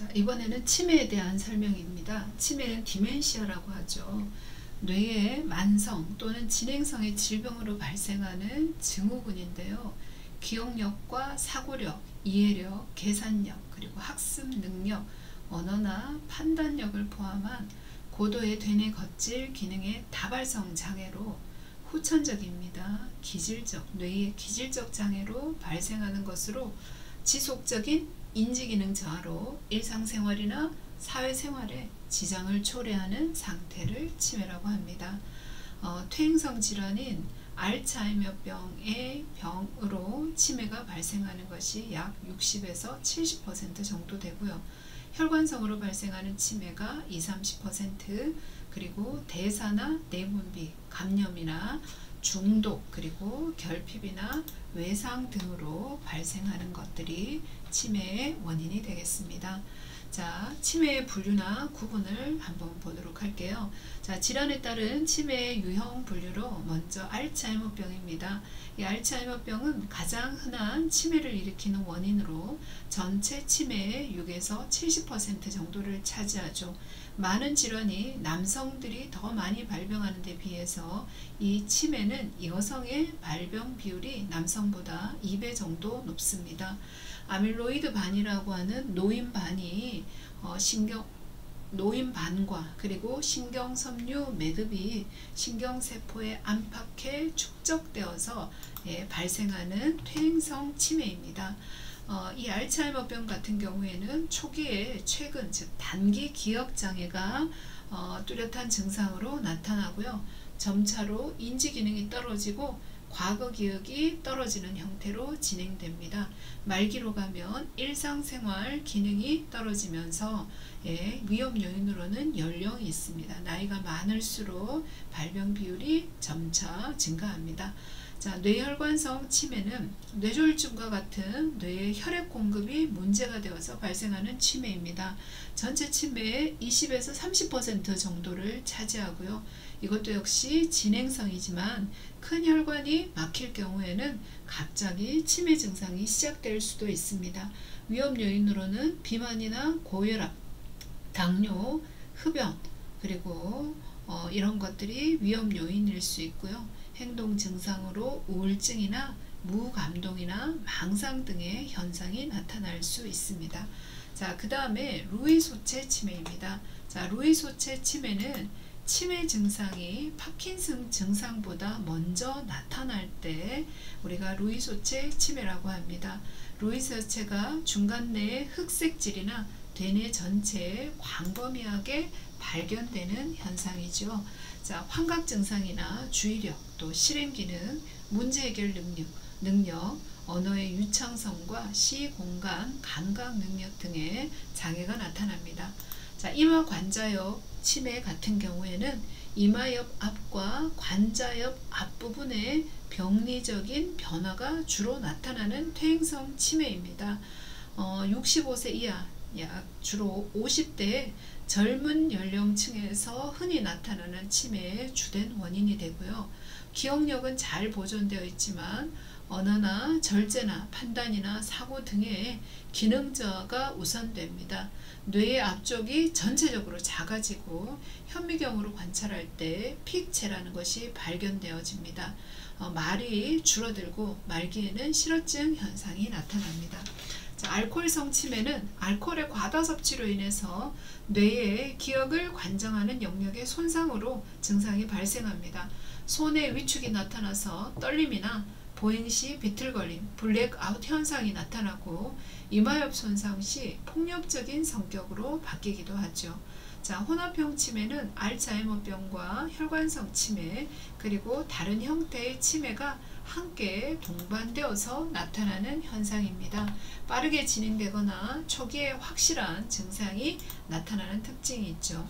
자, 이번에는 치매에 대한 설명입니다. 치매는 디멘시아라고 하죠. 뇌의 만성 또는 진행성의 질병으로 발생하는 증후군인데요. 기억력과 사고력, 이해력, 계산력, 그리고 학습 능력, 언어나 판단력을 포함한 고도의 되뇌 겉질 기능의 다발성 장애로 후천적입니다. 뇌의 기질적 장애로 발생하는 것으로 지속적인 인지기능 저하로 일상생활이나 사회생활에 지장을 초래하는 상태를 치매라고 합니다. 퇴행성 질환인 알츠하이머병의 병으로 치매가 발생하는 것이 약 60에서 70% 정도 되고요. 혈관성으로 발생하는 치매가 20-30%, 그리고 대사나 내분비, 감염이나 중독, 그리고 결핍이나 외상 등으로 발생하는 것들이 치매의 원인이 되겠습니다. 자, 치매의 분류나 구분을 한번 보도록 할게요. 자, 질환에 따른 치매의 유형 분류로 먼저 알츠하이머병입니다. 이 알츠하이머병은 가장 흔한 치매를 일으키는 원인으로 전체 치매의 6에서 70% 정도를 차지하죠. 많은 질환이 남성들이 더 많이 발병하는 데 비해서 이 치매는 여성의 발병 비율이 남성보다 2배 정도 높습니다. 아밀로이드 반이라고 하는 노인반이 노인반과 그리고 신경섬유 매듭이 신경세포에 안팎에 축적되어서 발생하는 퇴행성 치매입니다. 이 알츠하이머병 같은 경우에는 초기에 최근 즉 단기 기억장애가 뚜렷한 증상으로 나타나고요. 점차로 인지기능이 떨어지고 과거 기억이 떨어지는 형태로 진행됩니다. 말기로 가면 일상생활 기능이 떨어지면서 위험 요인으로는 연령이 있습니다. 나이가 많을수록 발병 비율이 점차 증가합니다. 자, 뇌혈관성 치매는 뇌졸중과 같은 뇌의 혈액 공급이 문제가 되어서 발생하는 치매입니다. 전체 치매의 20에서 30% 정도를 차지하고요. 이것도 역시 진행성이지만 큰 혈관이 막힐 경우에는 갑자기 치매 증상이 시작될 수도 있습니다. 위험 요인으로는 비만이나 고혈압, 당뇨, 흡연, 그리고 이런 것들이 위험 요인일 수 있고요. 행동 증상으로 우울증이나 무감동이나 망상 등의 현상이 나타날 수 있습니다. 자, 그 다음에 루이소체 치매입니다. 자, 루이소체 치매는 치매 증상이 파킨슨 증상보다 먼저 나타날 때 우리가 루이소체 치매라고 합니다. 루이소체가 중간 내의 흑색질이나 대뇌 전체에 광범위하게 발견되는 현상이죠. 자, 환각 증상이나 주의력, 또 실행기능, 문제해결 능력, 언어의 유창성과 시공간, 감각 능력 등의 장애가 나타납니다. 자, 이마 관자옆 치매 같은 경우에는 이마옆 앞과 관자옆 앞부분의 병리적인 변화가 주로 나타나는 퇴행성 치매입니다. 65세 이하, 약 주로 50대 젊은 연령층에서 흔히 나타나는 치매의 주된 원인이 되고요. 기억력은 잘 보존되어 있지만 언어나 절제나 판단이나 사고 등의 기능 저하가 우선됩니다. 뇌의 앞쪽이 전체적으로 작아지고 현미경으로 관찰할 때 픽체라는 것이 발견되어집니다. 말이 줄어들고 말기에는 실어증 현상이 나타납니다. 자, 알코올성 치매는 알코올의 과다 섭취로 인해서 뇌의 기억을 관장하는 영역의 손상으로 증상이 발생합니다. 손의 위축이 나타나서 떨림이나 보행시 비틀거림, 블랙아웃 현상이 나타나고 이마엽 손상 시 폭력적인 성격으로 바뀌기도 하죠. 자, 혼합형 치매는 알츠하이머병과 혈관성 치매 그리고 다른 형태의 치매가 함께 동반되어서 나타나는 현상입니다. 빠르게 진행되거나 초기에 확실한 증상이 나타나는 특징이 있죠.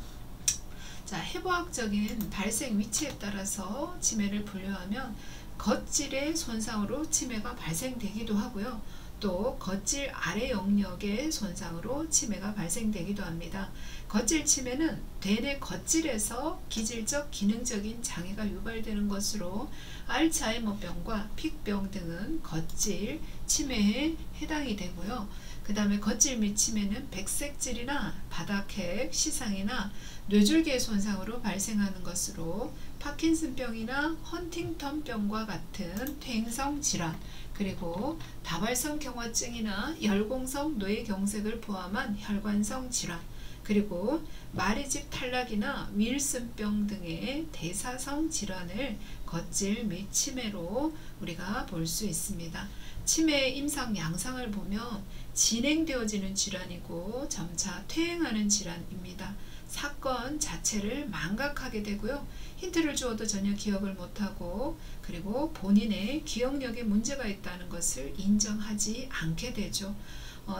자, 해부학적인 발생 위치에 따라서 치매를 분류하면 겉질의 손상으로 치매가 발생되기도 하고요. 또 겉질 아래 영역의 손상으로 치매가 발생되기도 합니다. 겉질 치매는 대뇌 겉질에서 기질적 기능적인 장애가 유발되는 것으로 알츠하이머병과 픽병 등은 겉질 치매에 해당이 되고요. 그 그 다음에 겉질 및 치매는 백색질이나 바닥핵, 시상이나 뇌줄기의 손상으로 발생하는 것으로 파킨슨병이나 헌팅턴병과 같은 퇴행성 질환, 그리고 다발성 경화증이나 열공성 뇌경색을 포함한 혈관성 질환, 그리고 마리집 탈락이나 윌슨병 등의 대사성 질환을 겉질 및 치매로 우리가 볼 수 있습니다. 치매의 임상 양상을 보면 진행되어지는 질환이고 점차 퇴행하는 질환입니다. 사건 자체를 망각하게 되고요. 힌트를 주어도 전혀 기억을 못하고, 그리고 본인의 기억력에 문제가 있다는 것을 인정하지 않게 되죠.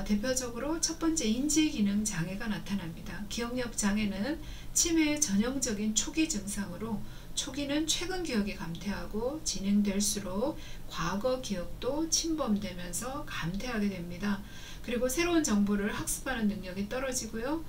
대표적으로 첫 번째 인지기능 장애가 나타납니다. 기억력 장애는 치매의 전형적인 초기 증상으로 초기는 최근 기억이 감퇴하고 진행될수록 과거 기억도 침범되면서 감퇴하게 됩니다. 그리고 새로운 정보를 학습하는 능력이 떨어지고요.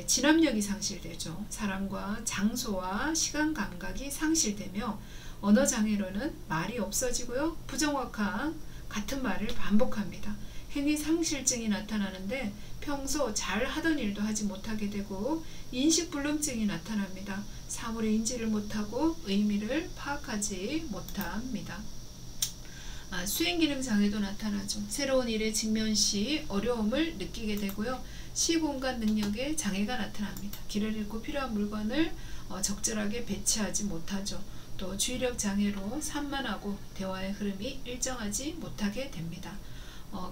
진압력이 상실되죠. 사람과 장소와 시간 감각이 상실되며 언어장애로는 말이 없어지고요. 부정확한 같은 말을 반복합니다. 행위 상실증이 나타나는데 평소 잘 하던 일도 하지 못하게 되고 인식불능증이 나타납니다. 사물의 인지를 못하고 의미를 파악하지 못합니다. 수행기능 장애도 나타나죠. 새로운 일에 직면 시 어려움을 느끼게 되고요. 시공간 능력에 장애가 나타납니다. 길을 잃고 필요한 물건을 적절하게 배치하지 못하죠. 또 주의력 장애로 산만하고 대화의 흐름이 일정하지 못하게 됩니다.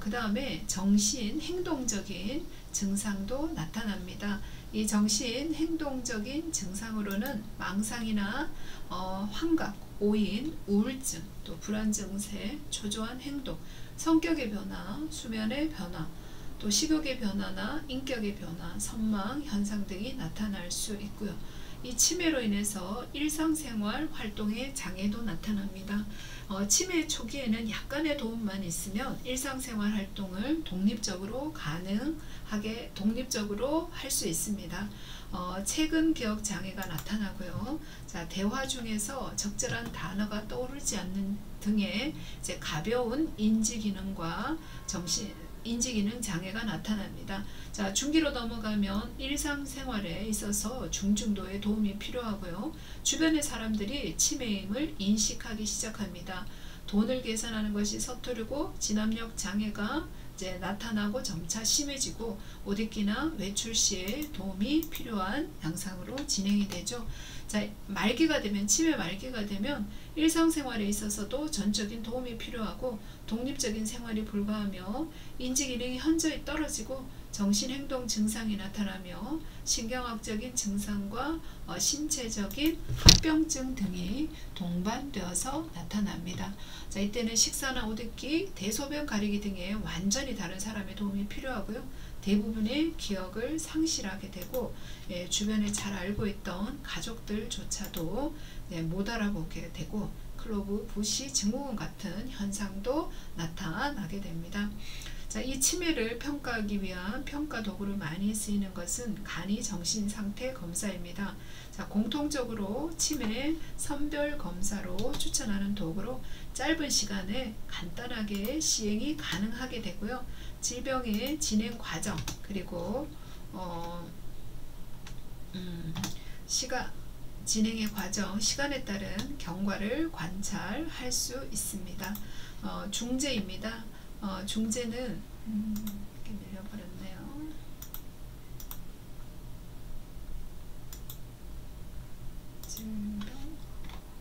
그 다음에 정신 행동적인 증상도 나타납니다. 이 정신 행동적인 증상으로는 망상이나 환각, 오인, 우울증, 또 불안 증세, 초조한 행동, 성격의 변화, 수면의 변화, 또 식욕의 변화나 인격의 변화, 선망 현상 등이 나타날 수 있고요. 이 치매로 인해서 일상생활 활동에 장애도 나타납니다. 치매 초기에는 약간의 도움만 있으면 일상생활 활동을 독립적으로 할 수 있습니다. 최근 기억 장애가 나타나고요. 자, 대화 중에서 적절한 단어가 떠오르지 않는 등의 가벼운 인지기능과 인지기능 장애가 나타납니다. 자, 중기로 넘어가면 일상생활에 있어서 중증도의 도움이 필요하고요. 주변의 사람들이 치매임을 인식하기 시작합니다. 돈을 계산하는 것이 서투르고 진압력 장애가 나타나고 점차 심해지고 옷입기나 외출 시에 도움이 필요한 양상으로 진행이 되죠. 자, 치매 말기가 되면 일상생활에 있어서도 전적인 도움이 필요하고 독립적인 생활이 불가하며 인지기능이 현저히 떨어지고 정신행동 증상이 나타나며 신경학적인 증상과 신체적인 합병증 등이 동반되어서 나타납니다. 자, 이때는 식사나 옷입기, 대소변 가리기 등의 완전히 다른 사람의 도움이 필요하고요. 대부분의 기억을 상실하게 되고 주변에 잘 알고 있던 가족들조차도 못 알아보게 되고 클로브 부시 증후군 같은 현상도 나타나게 됩니다. 자, 이 치매를 평가하기 위한 평가 도구로 많이 쓰이는 것은 간이 정신상태 검사입니다. 자, 공통적으로 치매 선별 검사로 추천하는 도구로 짧은 시간에 간단하게 시행이 가능하게 되고요. 질병의 진행 과정 그리고 진행의 과정, 시간에 따른 경과를 관찰할 수 있습니다. 중재입니다. 중재는 이렇게 밀려버렸네요.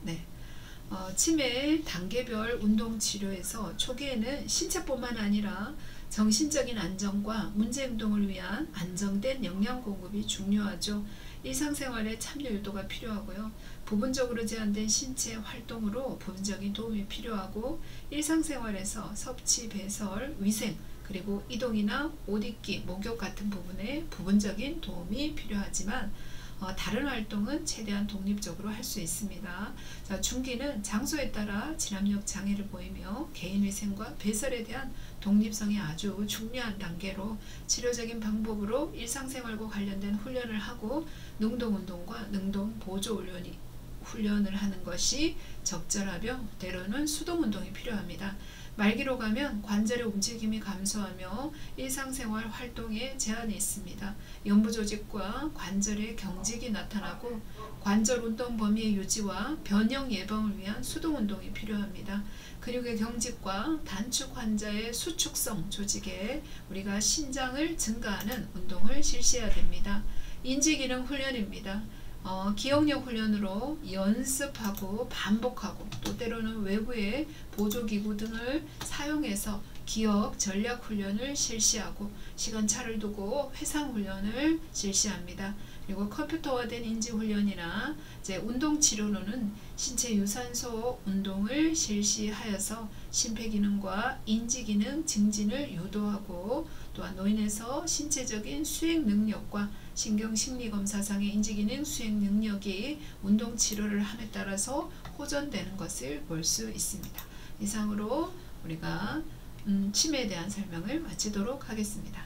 네. 치매 단계별 운동치료에서 초기에는 신체뿐만 아니라 정신적인 안정과 문제행동을 위한 안정된 영양 공급이 중요하죠. 일상생활에 참여 유도가 필요하고요. 부분적으로 제한된 신체 활동으로 부분적인 도움이 필요하고 일상생활에서 섭취, 배설, 위생, 그리고 이동이나 옷입기, 목욕 같은 부분에 부분적인 도움이 필요하지만 다른 활동은 최대한 독립적으로 할 수 있습니다. 자, 중기는 장소에 따라 진압력 장애를 보이며 개인위생과 배설에 대한 독립성이 아주 중요한 단계로 치료적인 방법으로 일상생활과 관련된 훈련을 하고 능동운동과 능동보조 훈련을 하는 것이 적절하며 때로는 수동운동이 필요합니다. 말기로 가면 관절의 움직임이 감소하며 일상생활 활동에 제한이 있습니다. 연부조직과 관절의 경직이 나타나고 관절 운동 범위의 유지와 변형 예방을 위한 수동운동이 필요합니다. 근육의 경직과 단축 환자의 수축성 조직에 우리가 신장을 증가하는 운동을 실시해야 됩니다. 인지기능 훈련입니다. 기억력 훈련으로 연습하고 반복하고 또 때로는 외부의 보조기구 등을 사용해서 기억 전략 훈련을 실시하고 시간차를 두고 회상 훈련을 실시합니다. 그리고 컴퓨터화된 인지 훈련이나 운동 치료로는 신체 유산소 운동을 실시하여서 심폐기능과 인지기능 증진을 유도하고 또한 노인에서 신체적인 수행 능력과 신경심리검사상의 인지기능 수행 능력이 운동치료를 함에 따라서 호전되는 것을 볼 수 있습니다. 이상으로 우리가 치매에 대한 설명을 마치도록 하겠습니다.